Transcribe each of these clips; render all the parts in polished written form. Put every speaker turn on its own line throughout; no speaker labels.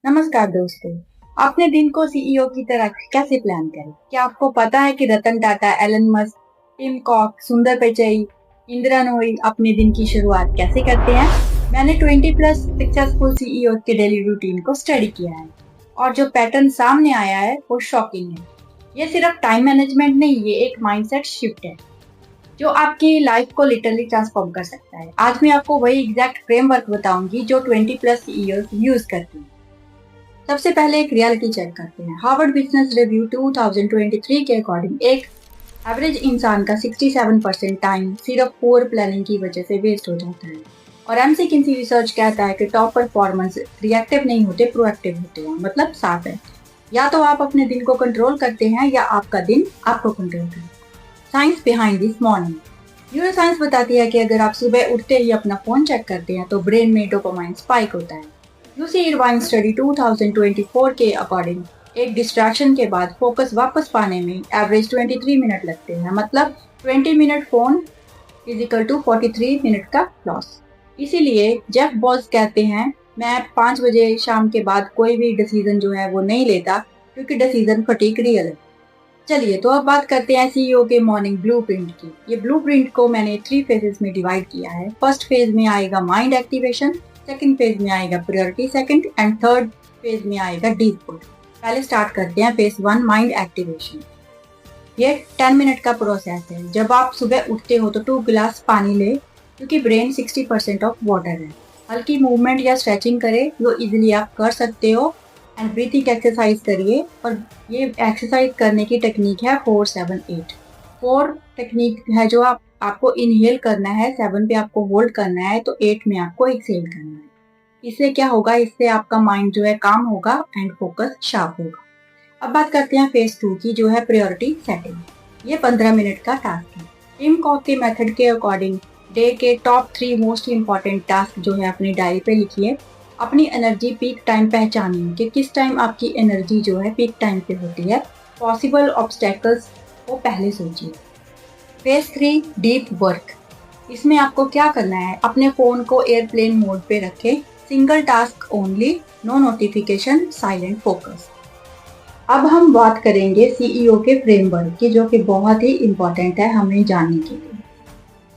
नमस्कार दोस्तों। अपने दिन को सीईओ की तरह कैसे प्लान करें? क्या आपको पता है कि Ratan Tata, Elon Musk, Tim Cook, Sundar Pichai, Indira नोई अपने दिन की शुरुआत कैसे करते हैं? मैंने 20 प्लस सक्सेसफुल सीईओ के डेली रूटीन को स्टडी किया है और जो पैटर्न सामने आया है वो शॉकिंग है। ये सिर्फ टाइम मैनेजमेंट नहीं, ये एक माइंडसेट शिफ्ट है जो आपकी लाइफ को लिटरली ट्रांसफॉर्म कर सकता है। आज मैं आपको वही एग्जैक्ट फ्रेमवर्क बताऊंगी जो 20 प्लस सीईओ यूज करते हैं। सबसे पहले एक रियलिटी चेक करते हैं। हार्वर्ड बिजनेस रिव्यू 2023 के अकॉर्डिंग एक एवरेज इंसान का 67% टाइम सिर्फ पुअर प्लानिंग की वजह से वेस्ट हो जाता है। और एमसी रिसर्च कहता है कि टॉप परफॉर्मेंस रिएक्टिव नहीं होते, प्रोएक्टिव होते हैं। मतलब साफ है, या तो आप अपने दिन को कंट्रोल करते हैं या आपका दिन आपको कंट्रोल करता है। Science behind this morning. Neuro science बताती है कि अगर आप सुबह उठते ही अपना फोन चेक करते हैं तो ब्रेन में डोपामाइन स्पाइक होता है। यूसी इरवाइन स्टडी 2024 के अकॉर्डिंग एक डिस्ट्रैक्शन के बाद फोकस वापस पाने में एवरेज 23 मिनट लगते हैं। मतलब 20 minute phone equal to 43 minute का लॉस। इसीलिए जेफ बॉज कहते हैं, मैं 5 बजे शाम के बाद कोई भी डिसीजन जो है वो नहीं लेता क्योंकि डिसीजन फटीक रियल है। चलिए तो अब बात करते हैं सीईओ के मॉर्निंग ब्लूप्रिंट की। ये ब्लूप्रिंट को मैंने 3 फेजेस में डिवाइड किया है। फर्स्ट फेज में आएगा माइंड एक्टिवेशन, सेकंड फेज में आएगा priority second and third phase में आएगा डीप पुट। पहले स्टार्ट करते हैं फेज 1 माइंड एक्टिवेशन। ये 10 मिनट का प्रोसेस है। जब आप सुबह उठते हो तो 2 गिलास पानी ले क्योंकि ब्रेन 60% ऑफ वाटर है। हल्की मूवमेंट या स्ट्रेचिंग करें जो इजीली आप कर सकते हो एंड ब्रीथिंग एक्सरसाइज करिए। और ये एक्सरसाइज करने की टेक्निक है 4-7-8। 4 टेक्निक है जो आपको इनहेल करना है, 7 पे आपको होल्ड करना है, तो 8 में आपको एक्सहेल करना है। इससे क्या होगा, इससे आपका माइंड जो है काम होगा एंड फोकस शार्प होगा। अब बात करते हैं फेज 2 की, जो है प्रायोरिटी सेटिंग। ये 15 मिनट का टास्क है। टिम कॉक के मेथड के अकॉर्डिंग डे के टॉप 3 मोस्ट इंपॉर्टेंट टास्क जो है अपनी डायरी पे लिखिए। अपनी एनर्जी पीक टाइम पहचानिए कि किस टाइम आपकी एनर्जी जो है पीक टाइम पे होती है। पॉसिबल ऑब्स्टेकल्स को पहले सोचिए। Phase 3 deep work. इसमें आपको क्या करना है, अपने फोन को एयरप्लेन मोड पे रखें। Single task only, no notification, silent focus. अब हम बात करेंगे सीईओ के फ्रेमवर्क की, जो कि बहुत ही इंपॉर्टेंट है हमें जानने के लिए।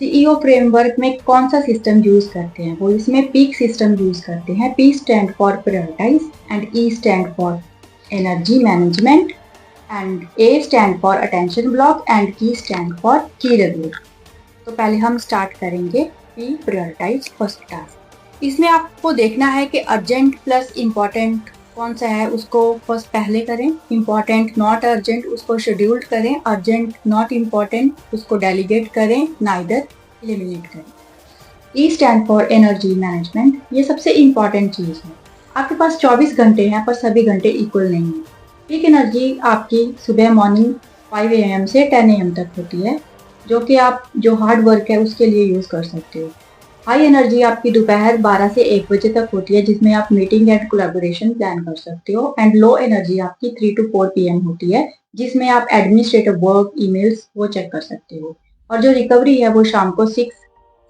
सीईओ फ्रेमवर्क में कौन सा सिस्टम यूज करते हैं, वो इसमें पीक सिस्टम यूज करते हैं। P stand for prioritize and E stand for energy management and A stand for attention block and K stand for key review. तो पहले हम स्टार्ट करेंगे पी प्रायोरिटाइज फर्स्ट टास्क। इसमें आपको देखना है कि अर्जेंट प्लस इम्पॉर्टेंट कौन सा है, उसको फर्स्ट पहले करें। इम्पॉर्टेंट नॉट अर्जेंट उसको शेड्यूल्ड करें। अर्जेंट नॉट इम्पॉर्टेंट उसको डेलीगेट करें, नाइदर एलिमिनेट करें। ई स्टैंड फॉर एनर्जी मैनेजमेंट। ये सबसे इम्पॉर्टेंट चीज़ है। आपके पास 24 घंटे हैं पर सभी घंटे इक्वल नहीं है। पीक एनर्जी आपकी सुबह मॉर्निंग 5 AM से 10 AM तक होती है, जो कि आप जो हार्ड वर्क है उसके लिए यूज़ कर सकते हो। हाई एनर्जी आपकी दोपहर 12 से 1 बजे तक होती है, जिसमें आप मीटिंग एंड कोलैबोरेशन प्लान कर सकते हो। एंड लो एनर्जी आपकी 3 to 4 PM होती है, जिसमें आप एडमिनिस्ट्रेटिव वर्क, ईमेल्स वो चेक कर सकते हो। और जो रिकवरी है वो शाम को 6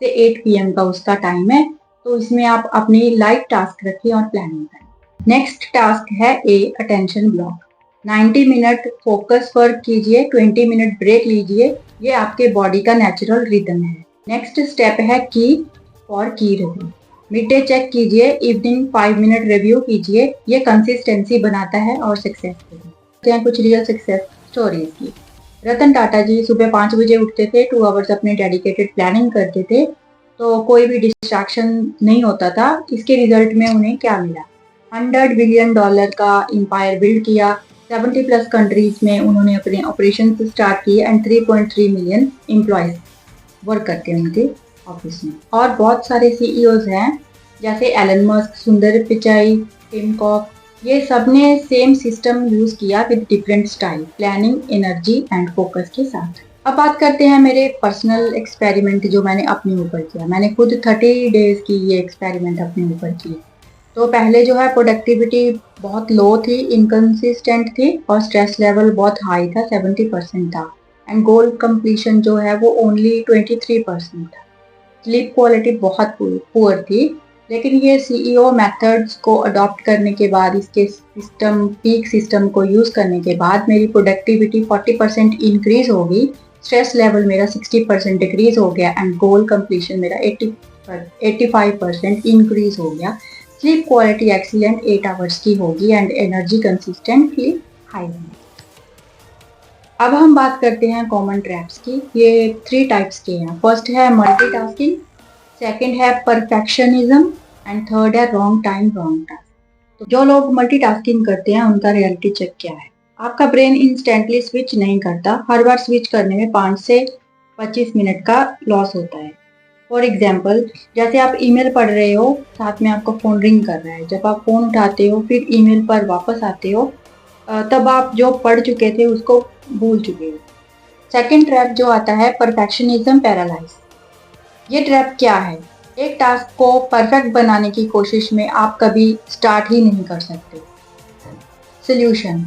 से 8 PM का उसका टाइम है, तो इसमें आप अपनी लाइट टास्क रखिए और प्लानिंग करें। नेक्स्ट टास्क है a attention block. 90 minute focus work कीजिए, 20 मिनट ब्रेक लीजिए। ये आपके बॉडी का नेचुरल रिदम है। नेक्स्ट स्टेप है की और की रिव्यू। मिड डे चेक कीजिए, इवनिंग 5 मिनट रिव्यू कीजिए। ये कंसिस्टेंसी बनाता है और सक्सेस देता है। कुछ रियल सक्सेस स्टोरीज की। रतन टाटा जी सुबह 5 बजे उठते थे, 2 आवर्स अपने डेडिकेटेड प्लानिंग करते थे, तो कोई भी डिस्ट्रैक्शन नहीं होता था। इसके रिजल्ट में उन्हें क्या मिला, $100 बिलियन का एम्पायर बिल्ड किया। 70 प्लस कंट्रीज में उन्होंने अपने ऑपरेशन स्टार्ट किए एंड 3.3 मिलियन एम्प्लॉयज वर्क करते हैं उनके ऑफिस में। और बहुत सारे सीईओज हैं जैसे एलन मस्क, सुंदर पिचाई, टिम कॉक। ये सब ने सेम सिस्टम यूज किया with different style, planning, energy and focus के साथ। अब बात करते हैं मेरे पर्सनल एक्सपेरिमेंट जो मैंने अपने ऊपर किया। मैंने खुद 30 डेज की ये एक्सपेरिमेंट अपने ऊपर की। तो पहले जो है प्रोडक्टिविटी बहुत लो थी, इनकंसिस्टेंट थी और स्ट्रेस लेवल बहुत हाई था, 70% था। एंड गोल कंप्लीशन जो है वो ओनली 23% था। स्लीप क्वालिटी बहुत पुअर थी। लेकिन ये सीईओ मेथड्स को अडॉप्ट करने के बाद, इसके पीक सिस्टम को यूज़ करने के बाद मेरी प्रोडक्टिविटी 40% इंक्रीज होगी, स्ट्रेस लेवल मेरा 60% डिक्रीज हो गया एंड गोल कंप्लीशन मेरा 85% इंक्रीज हो गया। स्लीप क्वालिटी एक्सीलेंट 8 आवर्स की होगी एंड एनर्जी कंसिस्टेंटली हाई होगी। अब हम बात करते हैं कॉमन ट्रैप्स की। ये 3 टाइप्स के हैं। फर्स्ट है मल्टीटास्किंग, सेकंड है परफेक्शनिज्म एंड थर्ड है रॉन्ग टाइम रॉन्ग टास्क। तो जो लोग मल्टीटास्किंग करते हैं उनका रियलिटी चेक क्या है? आपका ब्रेन इंस्टेंटली स्विच नहीं करता, हर बार स्विच करने में 5 से 25 मिनट का लॉस होता है। फॉर एग्जाम्पल, जैसे आप ईमेल पढ़ रहे हो, साथ में आपका फोन रिंग कर रहा है, जब आप फोन उठाते हो फिर ईमेल पर वापस आते हो, तब आप जो पढ़ चुके थे उसको भूल चुके हो। सेकेंड ट्रैप जो आता है परफेक्शनिज्म पैरालाइज। ये ट्रैप क्या है? एक टास्क को परफेक्ट बनाने की कोशिश में आप कभी स्टार्ट ही नहीं कर सकते। सोल्यूशन: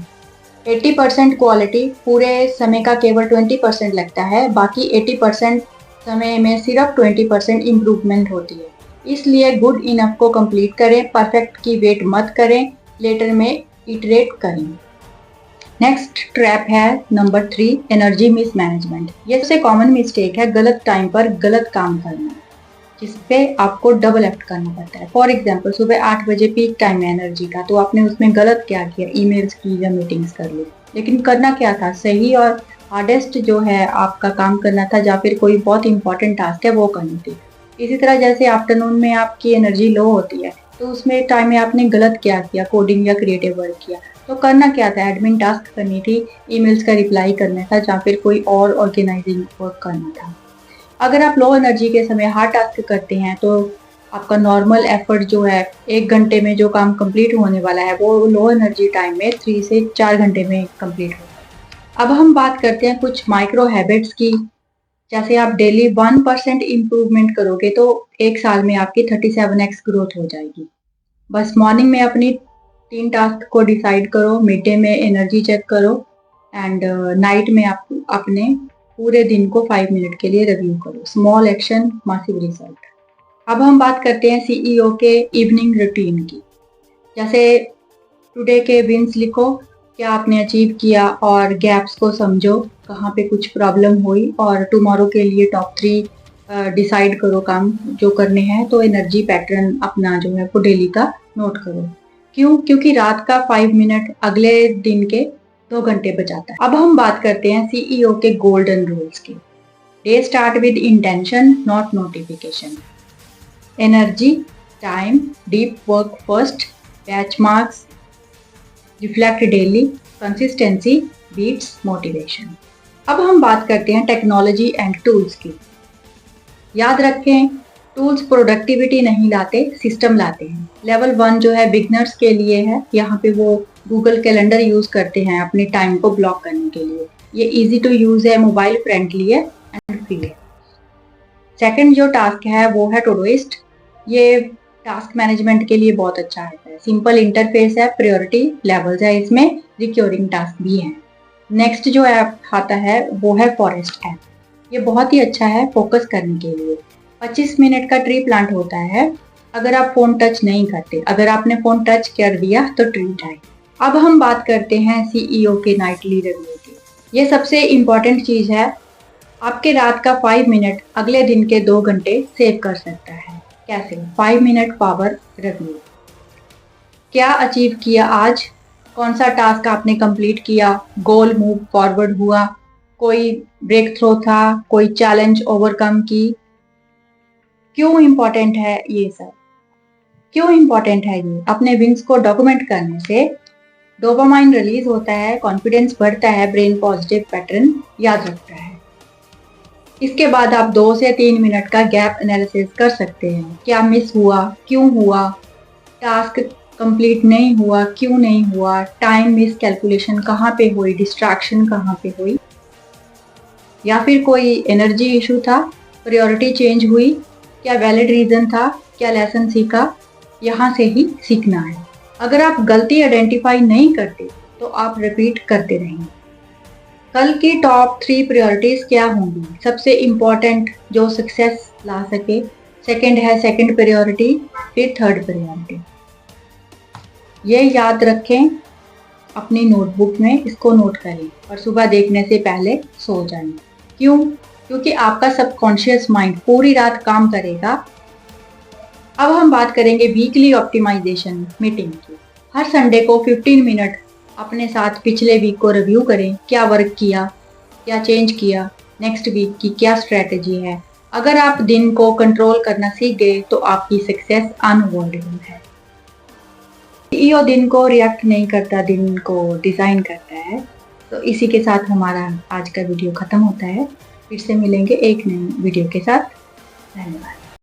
80% क्वालिटी, पूरे समय का केवल 20% लगता है, बाकी 80% समय में सिर्फ 20% इम्प्रूवमेंट होती है। इसलिए गुड इनफ को कंप्लीट करें, परफेक्ट की वेट मत करें, लेटर में इटरेट करें। नेक्स्ट ट्रैप है नंबर 3, एनर्जी मिसमैनेजमेंट। ये सबसे कॉमन मिस्टेक है, गलत टाइम पर गलत काम करना, जिसपे आपको डबल एक्ट करना पड़ता है। फॉर एग्जाम्पल, सुबह 8 बजे पीक टाइम है एनर्जी का, तो आपने उसमें गलत क्या किया? ईमेल्स की या मीटिंग्स कर ली। लेकिन करना क्या था? सही और हार्डेस्ट जो है आपका काम करना था, या फिर कोई बहुत इंपॉर्टेंट टास्क है वो करनी थी। इसी तरह जैसे आफ्टरनून में आपकी एनर्जी लो होती है, तो उसमें टाइम में आपने गलत क्या किया? कोडिंग या क्रिएटिव वर्क किया। तो करना क्या था? एडमिन टास्क करनी थी, ईमेल्स का रिप्लाई करना था, या फिर कोई और ऑर्गेनाइजिंग वर्क करना था। अगर आप लो एनर्जी के समय हार्ड टास्क करते हैं, तो आपका नॉर्मल एफर्ट जो है 1 घंटे में जो काम कंप्लीट होने वाला है, वो लो एनर्जी टाइम में 3 से 4 घंटे में कंप्लीट होगा। अब हम बात करते हैं कुछ माइक्रो हैबिट्स की। जैसे आप डेली 1% इम्प्रूवमेंट करोगे तो 1 साल में आपकी 37x ग्रोथ हो जाएगी। बस मॉर्निंग में अपनी 3 टास्क को डिसाइड करो, मिड डे में एनर्जी चेक करो एंड नाइट में आप अपने पूरे दिन को 5 मिनट के लिए रिव्यू करो। Small action massive result. अब हम बात करते हैं सीईओ के इवनिंग रूटीन की। जैसे टुडे के विंस लिखो, क्या आपने अचीव किया, और गैप्स को समझो, कहाँ पे कुछ प्रॉब्लम हुई, और टुमारो के लिए टॉप 3 डिसाइड करो काम जो करने हैं। तो एनर्जी पैटर्न अपना जो है वो डेली का नोट करो। क्यों? क्योंकि रात का 5 मिनट अगले दिन के 2 घंटे बचाता है। अब हम बात करते हैं सीईओ के गोल्डन रूल्स की। Day start with intention, not notification. Energy, time, deep work first, batch marks, reflect daily, consistency beats motivation. अब हम बात करते हैं टेक्नोलॉजी एंड टूल्स की। याद रखें, टूल्स प्रोडक्टिविटी नहीं लाते, सिस्टम लाते हैं। लेवल 1 जो है बिगनर्स के लिए है, यहाँ पे वो गूगल कैलेंडर यूज करते हैं अपने टाइम को ब्लॉक करने के लिए। ये इजी टू यूज है, मोबाइल फ्रेंडली है एंड फ्री है। सेकंड जो टास्क है वो है टूडूइस्ट। ये टास्क मैनेजमेंट के लिए बहुत अच्छा है। सिंपल इंटरफेस है, प्रायोरिटी लेवल्स है, इसमें रिक्योरिंग टास्क भी है। नेक्स्ट जो ऐप आता है वो है फॉरेस्ट ऐप। ये बहुत ही अच्छा है फोकस करने के लिए। 25 मिनट का ट्री प्लांट होता है अगर आप फोन टच नहीं करते। अगर आपने फोन टच कर दिया तो ट्री जाए। अब हम बात करते हैं सीईओ के नाइटली रिव्यू की। ये सबसे इम्पोर्टेंट चीज है, आपके रात का 5 मिनट अगले दिन के 2 घंटे सेव कर सकता है। कैसे? 5 मिनट पावर रिव्यू। क्या अचीव किया आज? कौन सा टास्क आपने कंप्लीट किया? गोल मूव फॉरवर्ड हुआ? कोई ब्रेक थ्रो था? कोई चैलेंज ओवरकम की? क्यों इम्पोर्टेंट है ये सब? क्यों इम्पोर्टेंट है ये? अपने विंस को डॉक्यूमेंट करने से डोपामाइन रिलीज होता है, कॉन्फिडेंस बढ़ता है, ब्रेन पॉजिटिव पैटर्न याद रखता है। इसके बाद आप 2 से 3 मिनट का गैप एनालिसिस कर सकते हैं। क्या मिस हुआ? क्यों हुआ? टास्क कंप्लीट नहीं हुआ? क्यों नहीं हुआ? टाइम मिस कैलकुलेशन कहाँ पे हुई? डिस्ट्रैक्शन कहाँ पे हुई? या फिर कोई एनर्जी इशू था? प्रायोरिटी चेंज हुई? क्या वैलिड रीजन था? क्या लेसन सीखा? यहाँ से ही सीखना है। अगर आप गलती आइडेंटिफाई नहीं करते तो आप रिपीट करते रहेंगे। कल की टॉप 3 प्रायोरिटीज क्या होंगी? सबसे इम्पोर्टेंट जो सक्सेस ला सके, सेकंड है सेकंड प्रायोरिटी, फिर थर्ड प्रायोरिटी। ये याद रखें, अपनी नोटबुक में इसको नोट करें और सुबह देखने से पहले सो जाएं। क्यों? क्योंकि आपका सबकॉन्शियस माइंड पूरी रात काम करेगा। अब हम बात करेंगे वीकली ऑप्टिमाइजेशन मीटिंग की। हर संडे को 15 मिनट अपने साथ पिछले वीक को रिव्यू करें, क्या वर्क किया, क्या चेंज किया, नेक्स्ट वीक की क्या स्ट्रेटेजी है। अगर आप दिन को कंट्रोल करना सीख गए तो आपकी सक्सेस अनअवॉइडेबल है। सीईओ दिन को रिएक्ट नहीं करता, दिन को डिज़ाइन करता है। तो इसी के साथ हमारा आज का वीडियो ख़त्म होता है। फिर से मिलेंगे एक नई वीडियो के साथ। धन्यवाद।